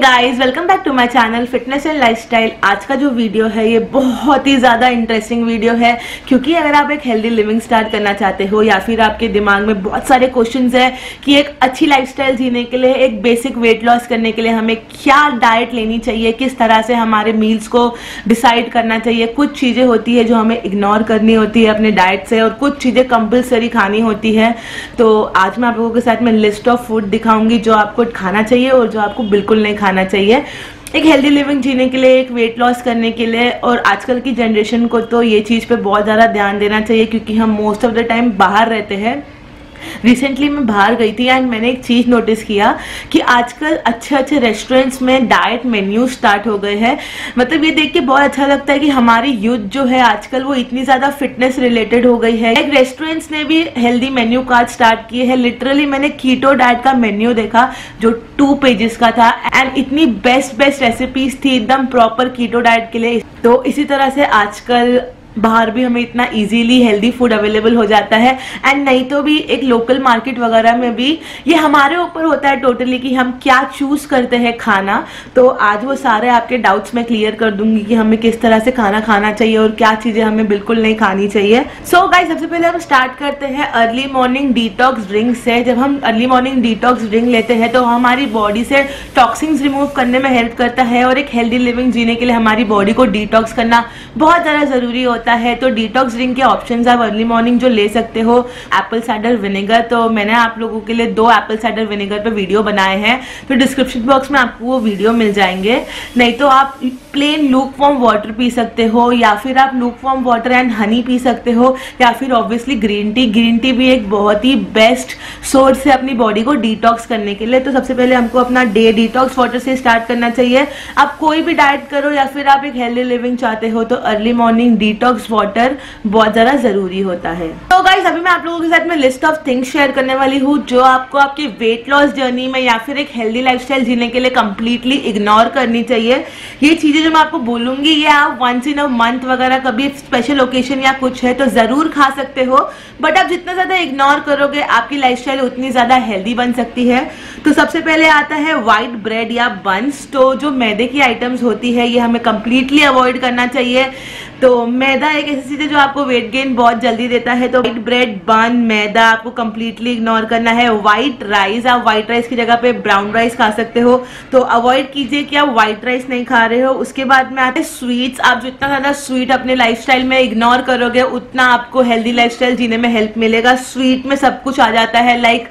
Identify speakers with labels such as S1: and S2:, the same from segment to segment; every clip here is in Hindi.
S1: Guys, welcome back to my channel fitness and lifestyle. आज का जो वीडियो है ये बहुत ही ज़्यादा इंटरेस्टिंग वीडियो है, क्योंकि अगर आप एक हेल्दी लिविंग स्टार्ट करना चाहते हो या फिर आपके दिमाग में बहुत सारे क्वेश्चंस हैं कि एक अच्छी लाइफस्टाइल जीने के लिए, एक बेसिक वेट लॉस करने के लिए हमें क्या डाइट लेनी चाहिए, किस तरह से हमारे मील्स को डिसाइड करना चाहिए। कुछ चीज़ें होती है जो हमें इग्नोर करनी होती है अपने डाइट से, और कुछ चीज़ें कंपल्सरी खानी होती है। तो आज मैं आप लोगों के साथ में लिस्ट ऑफ फूड दिखाऊंगी जो आपको खाना चाहिए और जो आपको बिल्कुल नहीं खाना चाहिए एक हेल्दी लिविंग जीने के लिए, एक वेट लॉस करने के लिए। और आजकल की जनरेशन को तो ये चीज़ पे बहुत ज़्यादा ध्यान देना चाहिए, क्योंकि हम मोस्ट ऑफ द टाइम बाहर रहते हैं। रिसेंटली मैं बाहर गई थी एंड मैंने एक चीज़ नोटिस किया कि आजकल अच्छे अच्छे रेस्टोरेंट्स में डाइट मेन्यू स्टार्ट हो गए हैं। मतलब ये देख के बहुत अच्छा लगता है कि हमारी यूथ जो है आजकल वो इतनी ज़्यादा फिटनेस रिलेटेड हो गई है। एक रेस्टोरेंट्स ने भी हेल्दी मेन्यू कार्ड स्टार्ट किए हैं। लिटरली मैंने कीटो डाइट का मेन्यू देखा जो 2 पेजेस का था एंड इतनी बेस्ट रेसिपीज थी एकदम प्रॉपर कीटो डाइट के लिए। तो इसी तरह से आजकल बाहर भी हमें इतना इजीली हेल्दी फूड अवेलेबल हो जाता है। एंड नहीं तो भी एक लोकल मार्केट वगैरह में भी ये हमारे ऊपर होता है टोटली कि हम क्या चूज करते हैं खाना। तो आज वो सारे आपके डाउट्स मैं क्लियर कर दूंगी कि हमें किस तरह से खाना खाना चाहिए और क्या चीजें हमें बिल्कुल नहीं खानी चाहिए। सो गाइस, सबसे पहले हम स्टार्ट करते हैं अर्ली मॉर्निंग डिटॉक्स ड्रिंक से। जब हम अर्ली मॉर्निंग डिटॉक्स ड्रिंक लेते हैं तो हमारी बॉडी से टॉक्सिन्स रिमूव करने में हेल्प करता है, और एक हेल्दी लिविंग जीने के लिए हमारी बॉडी को डिटॉक्स करना बहुत ज़्यादा जरूरी होता है। तो डिटॉक्स ड्रिंक के ऑप्शंस आप अर्ली मॉर्निंग जो ले सकते हो, एप्पल साइडर विनेगर। तो मैंने आप लोगों के लिए 2 एप्पल साइडर विनेगर पे वीडियो बनाए हैं, तो डिस्क्रिप्शन बॉक्स में आपको वो वीडियो मिल जाएंगे। नहीं तो आप प्लेन लूक वार्म वाटर पी सकते हो, या फिर आप lukewarm water and honey पी सकते हो, या फिर obviously green tea. Green tea भी एक बहुत ही बेस्ट सोर्स है अपनी बॉडी को डिटॉक्स करने के लिए। तो सबसे पहले हमको अपना डे डिटॉक्स वाटर से स्टार्ट करना चाहिए। आप कोई भी डाइट करो या फिर आप एक हेल्दी लिविंग चाहते हो तो अर्ली मॉर्निंग डिटॉक्स वाटर बहुत ज्यादा जरूरी होता है। तो गाइस, अभी मैं आप लोगों के साथ में लिस्ट ऑफ थिंग्स शेयर करने वाली हूँ जो आपको आपकी वेट लॉस जर्नी में या फिर एक हेल्दी लाइफस्टाइल जीने के लिए कंप्लीटली इग्नोर करनी चाहिए। ये चीजें जो मैं आपको बोलूंगी ये आप वंस इन अ मंथ वगैरह कभी स्पेशल ओकेजन या कुछ है तो जरूर खा सकते हो, बट आप जितना ज्यादा इग्नोर करोगे आपकी लाइफस्टाइल उतनी ज्यादा हेल्दी बन सकती है। तो सबसे पहले आता है व्हाइट ब्रेड या बन्स। तो जो मैदे की आइटम्स होती है ये हमें कंप्लीटली अवॉइड करना चाहिए। तो मैदा एक ऐसी चीज है जो आपको वेट गेन बहुत जल्दी देता है। तो व्हाइट ब्रेड, बन, मैदा आपको कंप्लीटली इग्नोर करना है। व्हाइट राइस, आप व्हाइट राइस की जगह पे ब्राउन राइस खा सकते हो, तो अवॉइड कीजिए कि आप व्हाइट राइस नहीं खा रहे हो। उसके बाद में आते हैं स्वीट्स। आप जितना ज्यादा स्वीट अपने लाइफस्टाइल में इग्नोर करोगे उतना आपको हेल्दी लाइफस्टाइल जीने में हेल्प मिलेगा। स्वीट में सब कुछ आ जाता है, लाइक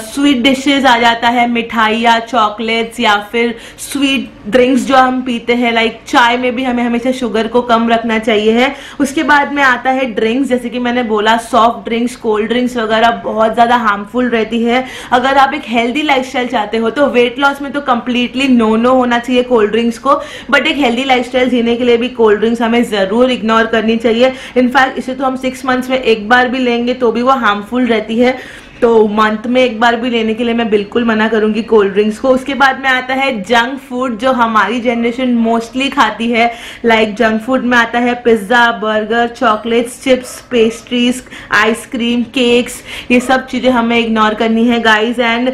S1: स्वीट डिशेज आ जाता है, मिठाइयाँ, चॉकलेट्स, या फिर स्वीट ड्रिंक्स जो हम पीते हैं, लाइक चाय में भी हमें हमेशा शुगर को कम रखना चाहिए है। उसके बाद में आता है ड्रिंक्स, जैसे कि मैंने बोला सॉफ्ट ड्रिंक्स, कोल्ड ड्रिंक्स वगैरह बहुत ज्यादा हार्मफुल रहती है। अगर आप एक हेल्दी लाइफस्टाइल चाहते हो तो वेट लॉस में तो कंप्लीटली नो होना चाहिए कोल्ड ड्रिंक्स को, बट एक हेल्दी लाइफस्टाइल जीने के लिए भी कोल्ड ड्रिंक्स हमें जरूर इग्नोर करनी चाहिए। इनफैक्ट इसे तो हम 6 मंथ्स में एक बार भी लेंगे तो भी वो हार्मफुल रहती है, तो मंथ में एक बार भी लेने के लिए मैं बिल्कुल मना करूंगी कोल्ड ड्रिंक्स को। उसके बाद में आता है जंक फूड जो हमारी जनरेशन मोस्टली खाती है। लाइक जंक फूड में आता है pizza, burger, chocolates, chips, pastries, ice cream, cakes. ये सब चीजें हमें इग्नोर करनी है गाइज। एंड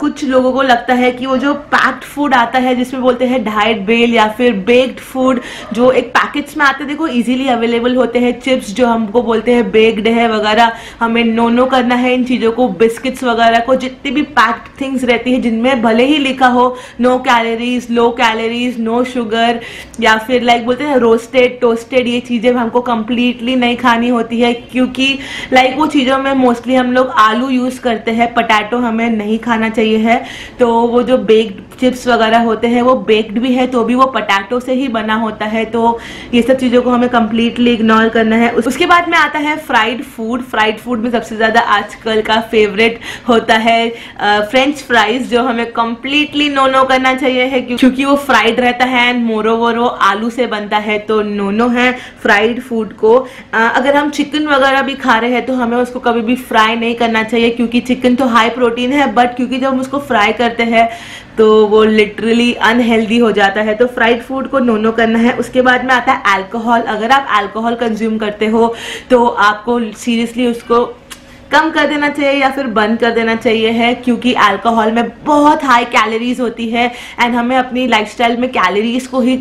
S1: कुछ लोगों को लगता है कि वो जो पैक्ड फूड आता है जिसमें बोलते हैं डाइट बेल या फिर बेक्ड फूड जो एक पैकेट्स में आते हैं, देखो इजीली अवेलेबल होते हैं। चिप्स जो हमको बोलते हैं बेक्ड है वगैरह, हमें नो करना है इन चीज़ों को। बिस्किट्स वगैरह को, जितनी भी पैक्ड थिंग्स रहती है जिनमें भले ही लिखा हो no calories, low calories, no sugar, या फिर लाइक बोलते हैं रोस्टेड, टोस्टेड, ये चीज़ें हमको कंप्लीटली नहीं खानी होती है, क्योंकि लाइक वो चीज़ों में मोस्टली हम लोग आलू यूज़ करते हैं, पटैटो हमें नहीं खाना चाहिए है। तो वो जो बेक्ड चिप्स वगैरह होते हैं वो बेक्ड भी है तो भी वो पोटैटो से ही बना होता है। तो ये सब चीज़ों को हमें कंप्लीटली इग्नोर करना है। उसके बाद में आता है फ्राइड फूड। फ्राइड फूड में सबसे ज़्यादा आजकल का फेवरेट होता है फ्रेंच फ्राइज, जो हमें कंप्लीटली नो करना चाहिए है, क्योंकि वो फ्राइड रहता है एंड मोरोवर वो आलू से बनता है। तो नो है फ्राइड फूड को। अगर हम चिकन वगैरह भी खा रहे हैं तो हमें उसको कभी भी फ्राई नहीं करना चाहिए, क्योंकि चिकन तो हाई प्रोटीन है, बट क्योंकि जब हम उसको फ्राई करते हैं तो वो लिटरली अनहेल्दी हो जाता है। तो फ्राइड फूड को नो करना है। उसके बाद में आता है अल्कोहल। अगर आप अल्कोहल कंज्यूम करते हो तो आपको सीरियसली उसको कम कर देना चाहिए या फिर बंद कर देना चाहिए है, क्योंकि अल्कोहल में बहुत हाई कैलोरीज होती है एंड हमें अपनी लाइफस्टाइल में कैलोरीज को ही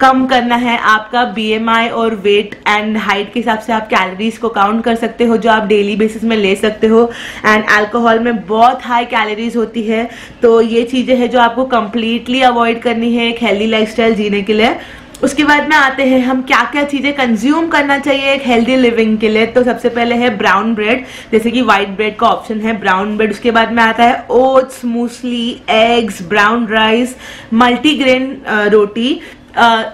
S1: कम करना है। आपका BMI और वेट एंड हाइट के हिसाब से आप कैलोरीज को काउंट कर सकते हो, जो आप डेली बेसिस में ले सकते हो। एंड अल्कोहल में बहुत हाई कैलोरीज होती है, तो ये चीज़ें हैं जो आपको कंप्लीटली अवॉइड करनी है एक हेल्दी लाइफस्टाइल जीने के लिए। उसके बाद में आते हैं हम क्या क्या चीज़ें कंज्यूम करना चाहिए एक हेल्दी लिविंग के लिए। तो सबसे पहले है ब्राउन ब्रेड, जैसे कि वाइट ब्रेड का ऑप्शन है ब्राउन ब्रेड। उसके बाद में आता है ओट्स, मूसली, एग्स, ब्राउन राइस, मल्टीग्रेन रोटी।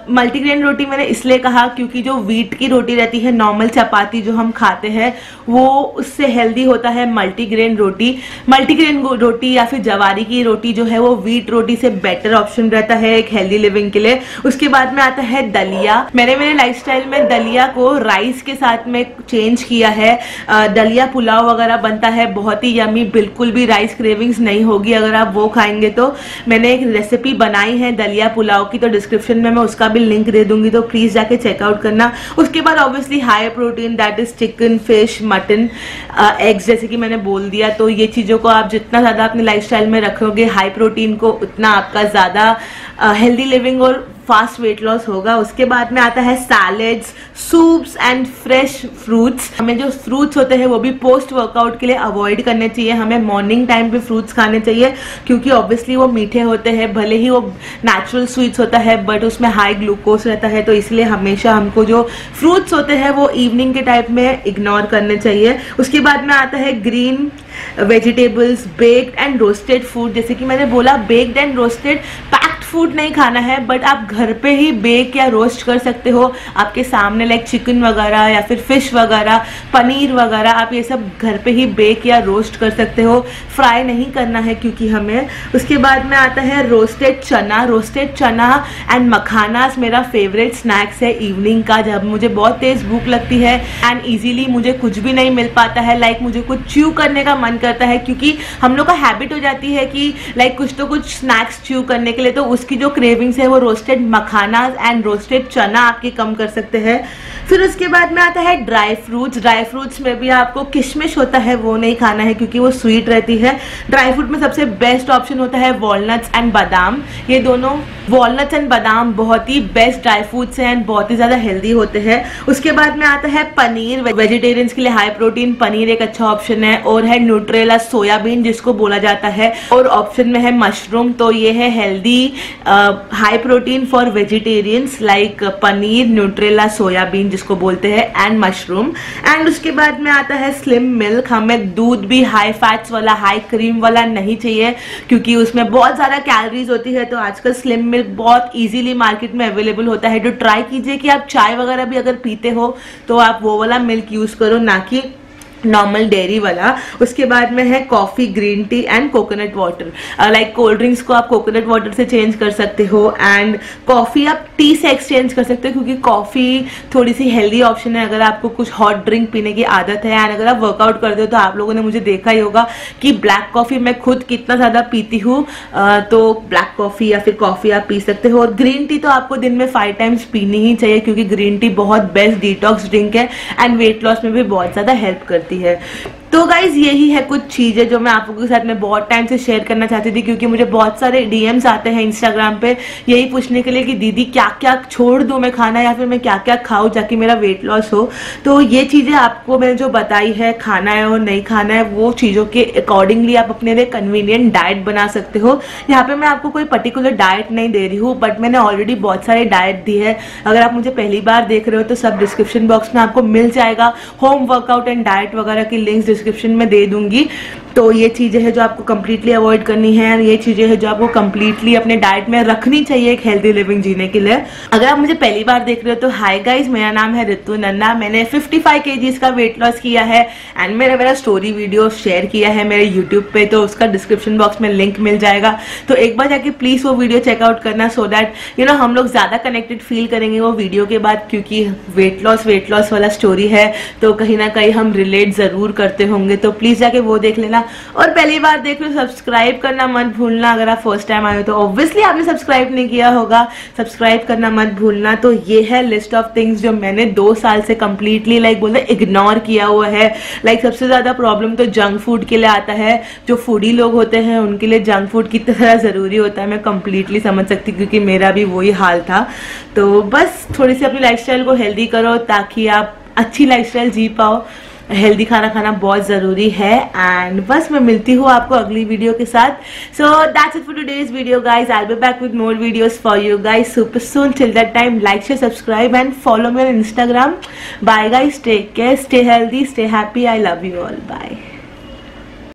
S1: मल्टीग्रेन रोटी मैंने इसलिए कहा क्योंकि जो व्हीट की रोटी रहती है, नॉर्मल चपाती जो हम खाते हैं, वो उससे हेल्दी होता है मल्टीग्रेन रोटी। मल्टीग्रेन रोटी या फिर जवारी की रोटी जो है वो व्हीट रोटी से बेटर ऑप्शन रहता है एक हेल्दी लिविंग के लिए। उसके बाद में आता है दलिया। मैंने मेरे लाइफस्टाइल में दलिया को राइस के साथ में चेंज किया है। दलिया पुलाव वगैरह बनता है, बहुत ही यमी, बिल्कुल भी राइस क्रेविंग्स नहीं होगी अगर आप वो खाएंगे तो। मैंने एक रेसिपी बनाई है दलिया पुलाव की, तो डिस्क्रिप्शन में मैं उसका भी लिंक दे दूंगी, तो प्लीज जाके चेकआउट करना। उसके बाद obviously high protein, that is chicken, fish, mutton, eggs, जैसे कि मैंने बोल दिया। तो ये चीज़ों को आप जितना ज़्यादा अपनी लाइफस्टाइल में रखोगे हाई प्रोटीन को, उतना आपका ज़्यादा हेल्दी लिविंग और फास्ट वेट लॉस होगा। उसके बाद में आता है salads, soups and fresh fruits. हमें जो फ्रूट्स होते हैं वो भी पोस्ट वर्कआउट के लिए अवॉइड करने चाहिए। हमें मॉर्निंग टाइम पे फ्रूट्स खाने चाहिए, क्योंकि ऑब्वियसली वो मीठे होते हैं, भले ही वो नेचुरल स्वीट्स होता है बट उसमें हाई ग्लूकोज रहता है, तो इसलिए हमेशा हमको जो फ्रूट्स होते हैं वो इवनिंग के टाइप में इग्नोर करने चाहिए। उसके बाद में आता है green vegetables, baked and roasted food. जैसे कि मैंने बोला, baked and roasted packed food नहीं खाना है, बट आप घर पे ही बेक या रोस्ट कर सकते हो आपके सामने, लाइक चिकन वगैरह या फिर फिश वगैरह, पनीर वगैरह, आप ये सब घर पे ही बेक या रोस्ट कर सकते हो, फ्राई नहीं करना है क्योंकि हमें। उसके बाद में आता है रोस्टेड चना। रोस्टेड चना एंड मखानास मेरा फेवरेट स्नैक्स है इवनिंग का, जब मुझे बहुत तेज भूख लगती है एंड इजीली मुझे कुछ भी नहीं मिल पाता है, लाइक मुझे कुछ च्यू करने का मन करता है, क्योंकि हम लोग का हैबिट हो जाती है कि लाइक कुछ तो कुछ स्नैक्स च्यू करने के लिए, तो उसकी जो क्रेविंग्स है वो रोस्टेड मखाना एंड रोस्टेड चना आपके कम कर सकते हैं। फिर उसके बाद में आता है ड्राई फ्रूट्स। ड्राई फ्रूट्स में भी आपको किशमिश होता है वो नहीं खाना है क्योंकि वो स्वीट रहती है। ड्राई फ्रूट में सबसे बेस्ट ऑप्शन होता है वॉलनट्स एंड बादाम। ये दोनों वॉलनट्स एंड बादाम बहुत ही बेस्ट ड्राई फ्रूट्स हैं एंड बहुत ही ज्यादा हेल्दी होते हैं। उसके बाद में आता है पनीर। वेजिटेरियंस के लिए हाई प्रोटीन पनीर एक अच्छा ऑप्शन है, और है न्यूट्रेला सोयाबीन जिसको बोला जाता है, और ऑप्शन में है मशरूम। तो ये है healthy high protein for vegetarians, like paneer, Nutrela soybean जिसको बोलते हैं, एंड मशरूम। एंड उसके बाद में आता है स्लिम मिल्क। हमें दूध भी हाई फैट्स वाला, हाई क्रीम वाला नहीं चाहिए क्योंकि उसमें बहुत ज्यादा कैलोरीज होती है। तो आजकल स्लिम मिल्क बहुत इजीली मार्केट में अवेलेबल होता है, तो ट्राई कीजिए कि आप चाय वगैरह भी अगर पीते हो तो आप वो वाला मिल्क यूज करो, ना कि नॉर्मल डेयरी वाला। उसके बाद में है coffee, green tea and coconut water. Like cold drinks को आप कोकोनट वाटर से चेंज कर सकते हो, एंड कॉफी आप टी से एक्सचेंज कर सकते हो, क्योंकि कॉफी थोड़ी सी हेल्दी ऑप्शन है अगर आपको कुछ हॉट ड्रिंक पीने की आदत है। एंड अगर आप वर्कआउट करते हो तो आप लोगों ने मुझे देखा ही होगा कि ब्लैक कॉफी मैं खुद कितना ज्यादा पीती हूँ, तो ब्लैक कॉफी या फिर कॉफी आप पी सकते हो। और ग्रीन टी तो आपको दिन में 5 टाइम्स पीनी ही चाहिए, क्योंकि ग्रीन टी बहुत बेस्ट डिटॉक्स ड्रिंक है एंड वेट लॉस में भी बहुत ज्यादा हेल्प करती है। तो गाइज यही है कुछ चीजें जो मैं आप लोगों के साथ में बहुत टाइम से शेयर करना चाहती थी, क्योंकि मुझे बहुत सारे डीएम्स आते हैं इंस्टाग्राम पे यही पूछने के लिए कि दीदी क्या क्या छोड़ दूं मैं खाना, या फिर मैं क्या क्या खाऊं जाके मेरा वेट लॉस हो। तो ये चीजें आपको मैंने जो बताई है, खाना है और नहीं खाना है, वो चीजों के अकॉर्डिंगली आप अपने लिए कन्वीनियंट डाइट बना सकते हो। यहाँ पे मैं आपको कोई पर्टिकुलर डाइट नहीं दे रही हूँ, बट मैंने ऑलरेडी बहुत सारे डाइट दी है। अगर आप मुझे पहली बार देख रहे हो तो सब डिस्क्रिप्शन बॉक्स में आपको मिल जाएगा। होम वर्कआउट एंड डाइट वगैरह की लिंक्स डिस्क्रिप्शन में दे दूंगी। तो ये चीजें हैं जो आपको कंप्लीटली अवॉइड करनी है, और ये चीजें हैं जो आपको कंप्लीटली अपने डाइट में रखनी चाहिए एक हेल्दी लिविंग जीने के लिए। अगर आप मुझे पहली बार देख रहे हो तो हाय गाइस, मेरा नाम है ऋतु नन्ना। मैंने 55 kgs का वेट लॉस किया है एंड मेरा स्टोरी वीडियो शेयर किया है मेरे यूट्यूब पे, तो उसका डिस्क्रिप्शन बॉक्स में लिंक मिल जाएगा। तो एक बार जाके प्लीज वो वीडियो चेकआउट करना, सो दैट हम लोग ज्यादा कनेक्टेड फील करेंगे वो वीडियो के बाद, क्योंकि वेट लॉस वाला स्टोरी है तो कहीं ना कहीं हम रिलेट जरूर करते होंगे। तो प्लीज जाके वो देख लेना। कीजिएगा, और पहली बार देख लो सब्सक्राइब करना मत भूलना। अगर आप फर्स्ट टाइम आए हो तो ऑब्वियसली आपने सब्सक्राइब नहीं किया होगा, सब्सक्राइब करना मत भूलना। तो ये है लिस्ट ऑफ थिंग्स जो मैंने 2 साल से कंप्लीटली बोलते इग्नोर किया हुआ है। सबसे ज्यादा प्रॉब्लम तो जंक फूड के लिए आता है। जो फूडी लोग होते हैं उनके लिए जंक फूड कितना ज़्यादा ज़रूरी होता है मैं कंप्लीटली समझ सकती हूँ, क्योंकि मेरा भी वही हाल था। तो बस थोड़ी सी अपनी लाइफस्टाइल को हेल्दी करो ताकि आप अच्छी लाइफस्टाइल जी पाओ। हेल्दी खाना खाना बहुत ज़रूरी है। एंड बस मैं मिलती हूँ आपको अगली वीडियो के साथ। So that's it for today's video guys. I will be back with more videos for you guys super soon. Till that time like share subscribe and follow me on Instagram. Bye guys, take care, stay healthy, stay happy. I love you all, bye.